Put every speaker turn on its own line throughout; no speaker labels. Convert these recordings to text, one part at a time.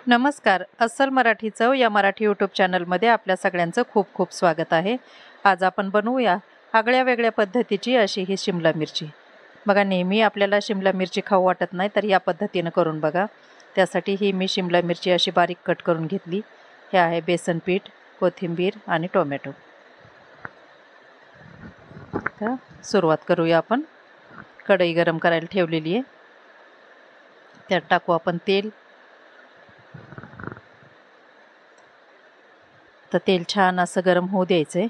नमस्कार. अस्सल मराठी चव या मराठी यूट्यूब चॅनलमध्ये आपल्या सगळ्यांचं खूप खूप स्वागत आहे. आज आपण बनवूया आगळ्या वेगळ्या पद्धतीची अशी ही शिमला मिरची. बघा, नेहमी आपल्याला शिमला मिरची खाऊ वाटत नाही, तर या पद्धतीनं करून बघा. त्यासाठी ही मी शिमला मिरची अशी बारीक कट करून घेतली. हे आहे बेसन पीठ, कोथिंबीर आणि टोमॅटो. तर सुरुवात करूया आपण. कढई गरम करायला ठेवलेली आहे. त्यात टाकू आपण तेल. तर तेल छान असं गरम होऊ द्यायचं आहे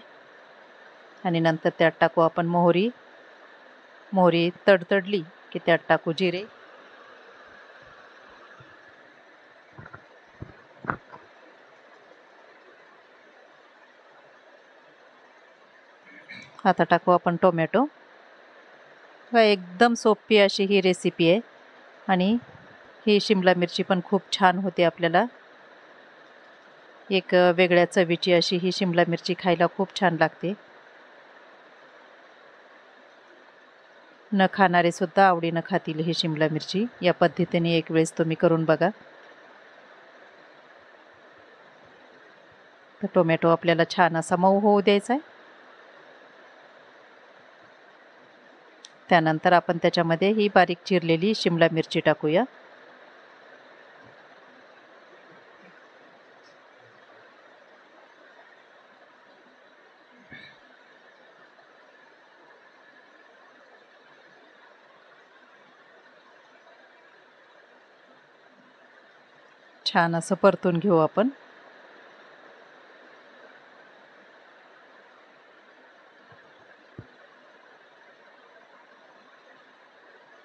आणि नंतर त्यात टाकू आपण मोहरी. मोहरी तडतडली की त्यात टाकू जिरे. आता टाकू आपण टोमॅटो. एकदम सोपी अशी ही रेसिपी आहे आणि ही शिमला मिरची पण खूप छान होते. आपल्याला एक वेगळ्या चवीची अशी ही शिमला मिरची खायला खूप छान लागते. न खाणारे सुद्धा आवडीनं खातील ही शिमला मिरची. या पद्धतीने एक वेळेस तुम्ही करून बघा. तर टोमॅटो आपल्याला छान असा मऊ होऊ द्यायचा आहे. त्यानंतर आपण त्याच्यामध्ये ही बारीक चिरलेली शिमला मिरची टाकूया. छान असं परतून घेऊ आपण.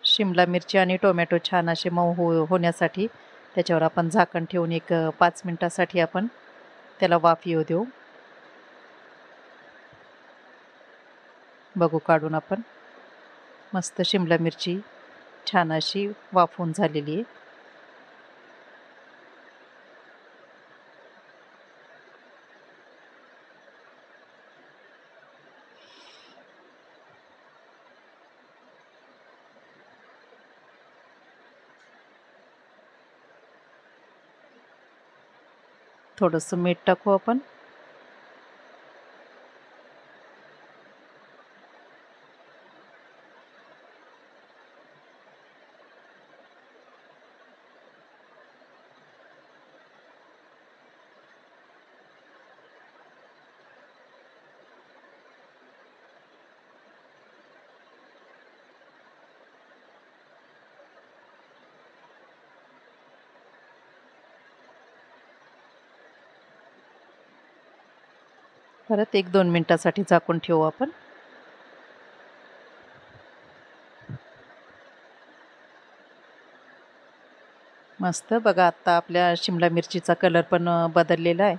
शिमला मिरची आणि टोमॅटो छान असे मऊ होण्यासाठी त्याच्यावर आपण झाकण ठेवून एक 5 मिनिटासाठी आपण त्याला वाफ येऊ देऊ. बघू काढून आपण. मस्त शिमला मिरची छान अशी वाफवून झालेली आहे. थोडंसं मीठ टाकू आपण. परत 1-2 मिनिटासाठी झाकून ठेवू आपण. मस्त बघा, आता आपल्या शिमला मिरचीचा कलर पण बदललेला आहे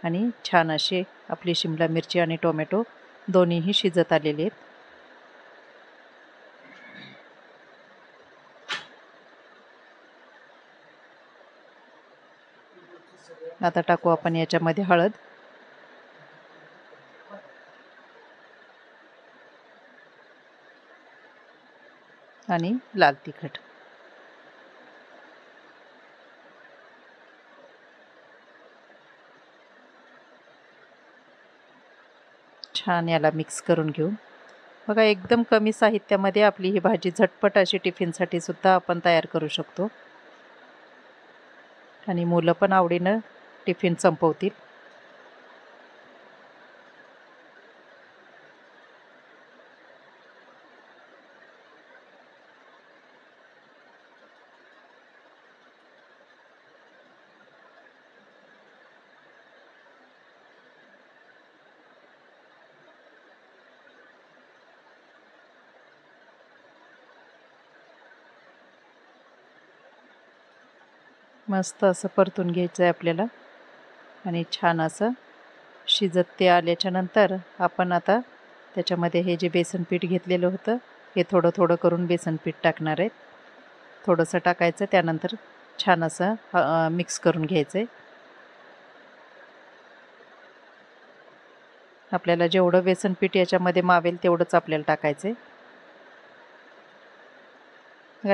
आणि छान अशी आपली शिमला मिरची आणि टोमॅटो दोन्हीही शिजत आलेले आहेत. आता टाकू आपण याच्यामध्ये हळद आणि लाल तिखट. छान याला मिक्स करून घेऊ. बघा, एकदम कमी साहित्यामध्ये आपली ही भाजी झटपट अशी टिफिनसाठी सुद्धा आपण तयार करू शकतो आणि मुलं पण आवडीनं टिफिन संपवतील. मस्त असं परतून घ्यायचं आहे आपल्याला आणि छान असं शिजत ते आल्याच्या नंतर आपण आता त्याच्यामध्ये हे जे बेसन पीठ घेतलेलं होतं हे थोडं थोडं करून बेसन पीठ टाकणार आहे. थोडंसं टाकायचं, त्यानंतर छान असं मिक्स करून घ्यायचं आहे. आपल्याला जेवढं बेसन पीठ याच्यामध्ये मावेल तेवढंच आपल्याला टाकायचं आहे.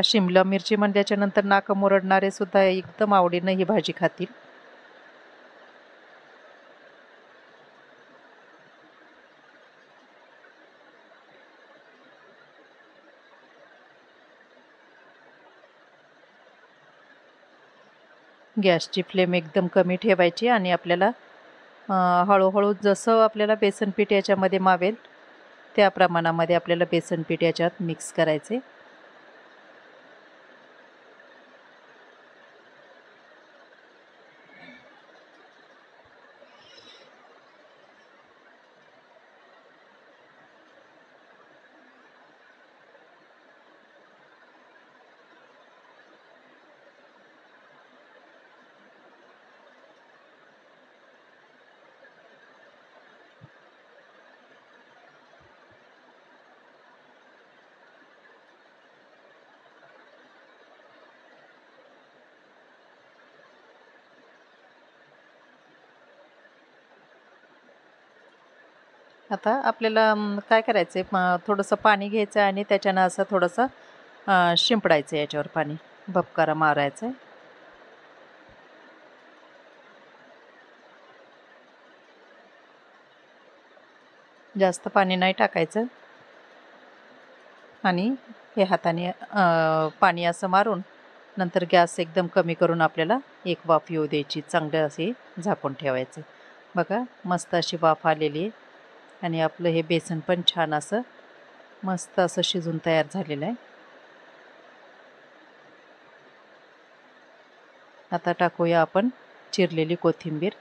शिमला मिरची म्हणल्याच्यानंतर नाक मुरडणारे सुद्धा एकदम आवडीनं ही भाजी खातील. गॅसची फ्लेम एकदम कमी ठेवायची आणि आपल्याला हळूहळू जसं आपल्याला बेसन पीठ याच्यामध्ये मावेल त्या प्रमाणामध्ये आपल्याला बेसन पीठ याच्यात मिक्स करायचे. आता आपल्याला काय करायचं आहे, थोडंसं पाणी घ्यायचं आणि त्याच्यानं असं थोडंसं शिंपडायचं याच्यावर पाणी, भपकारा मारायचा आहे. जास्त पाणी नाही टाकायचं आणि हे हाताने पाणी असं मारून नंतर गॅस एकदम कमी करून आपल्याला एक वाफ येऊ द्यायची, चांगलं असे झाकून ठेवायचं. बघा मस्त अशी वाफ आलेली आहे आणि आपलं हे बेसन पण छान असं मस्त असं शिजून तयार झालेलं आहे. आता टाकूया आपण चिरलेली कोथिंबीर.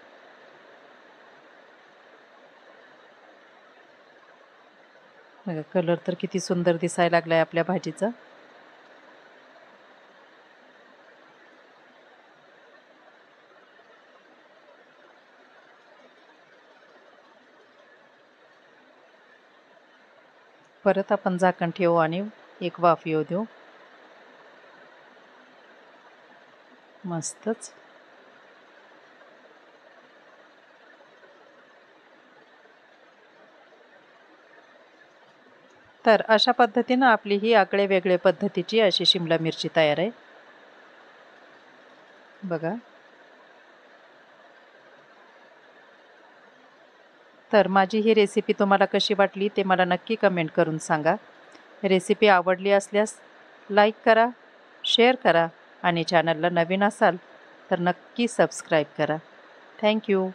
बघा कलर तर किती सुंदर दिसायला लागलाय आपल्या भाजीचा. परत आपण झाकण ठेवू आणि एक वाफ येऊ देऊ. मस्तच. तर अशा पद्धतीनं आपली ही आगळे वेगळे पद्धतीची अशी शिमला मिरची तयार आहे. बघा. तर माझी ही रेसिपी तुम्हाला कशी वाटली ते मला नक्की कमेंट करून सांगा. रेसिपी आवडली असल्यास लाईक करा, शेअर करा आणि चॅनलला नवीन असाल तर नक्की सबस्क्राईब करा. थँक्यू.